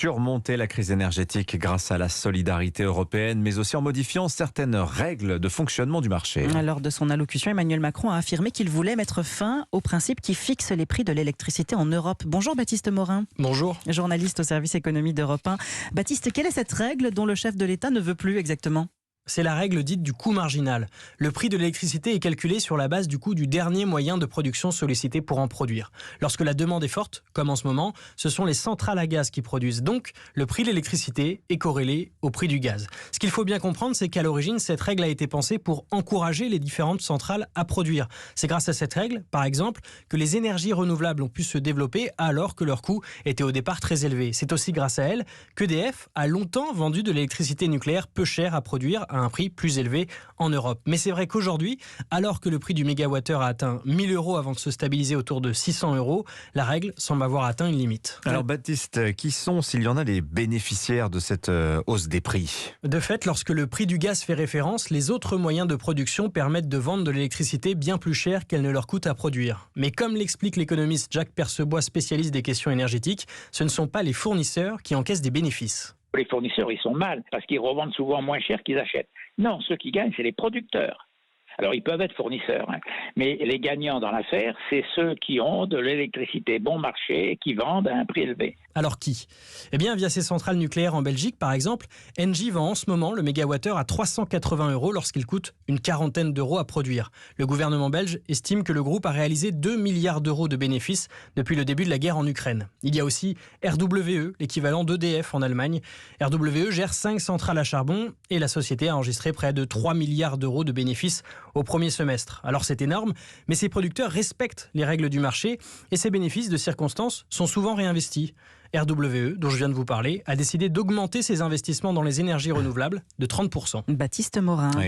surmonter la crise énergétique grâce à la solidarité européenne, mais aussi en modifiant certaines règles de fonctionnement du marché. Lors de son allocution, Emmanuel Macron a affirmé qu'il voulait mettre fin aux principes qui fixent les prix de l'électricité en Europe. Bonjour Baptiste Morin. Bonjour. Journaliste au service économie d'Europe 1. Baptiste, quelle est cette règle dont le chef de l'État ne veut plus exactement ? C'est la règle dite du coût marginal. Le prix de l'électricité est calculé sur la base du coût du dernier moyen de production sollicité pour en produire. Lorsque la demande est forte, comme en ce moment, ce sont les centrales à gaz qui produisent. Donc, le prix de l'électricité est corrélé au prix du gaz. Ce qu'il faut bien comprendre, c'est qu'à l'origine, cette règle a été pensée pour encourager les différentes centrales à produire. C'est grâce à cette règle, par exemple, que les énergies renouvelables ont pu se développer alors que leur coût était au départ très élevé. C'est aussi grâce à elle qu'EDF a longtemps vendu de l'électricité nucléaire peu chère à produire à un prix plus élevé en Europe. Mais c'est vrai qu'aujourd'hui, alors que le prix du mégawattheure a atteint 1 000 € avant de se stabiliser autour de 600 €, la règle semble avoir atteint une limite. Alors Baptiste, qui sont, s'il y en a, les bénéficiaires de cette hausse des prix ? De fait, lorsque le prix du gaz fait référence, les autres moyens de production permettent de vendre de l'électricité bien plus chère qu'elle ne leur coûte à produire. Mais comme l'explique l'économiste Jacques Percebois, spécialiste des questions énergétiques, ce ne sont pas les fournisseurs qui encaissent des bénéfices. Les fournisseurs, ils sont mal parce qu'ils revendent souvent moins cher qu'ils achètent. Non, ceux qui gagnent, c'est les producteurs. Alors, ils peuvent être fournisseurs, mais les gagnants dans l'affaire, c'est ceux qui ont de l'électricité bon marché et qui vendent à un prix élevé. Alors qui ? Eh bien, via ces centrales nucléaires en Belgique, par exemple, Engie vend en ce moment le mégawattheure à 380 € lorsqu'il coûte une quarantaine d'euros à produire. Le gouvernement belge estime que le groupe a réalisé 2 milliards d'euros de bénéfices depuis le début de la guerre en Ukraine. Il y a aussi RWE, l'équivalent d'EDF en Allemagne. RWE gère 5 centrales à charbon et la société a enregistré près de 3 milliards d'euros de bénéfices au premier semestre. Alors c'est énorme, mais ces producteurs respectent les règles du marché et ces bénéfices de circonstance sont souvent réinvestis. RWE, dont je viens de vous parler, a décidé d'augmenter ses investissements dans les énergies renouvelables de 30%. Baptiste Morin. Oui.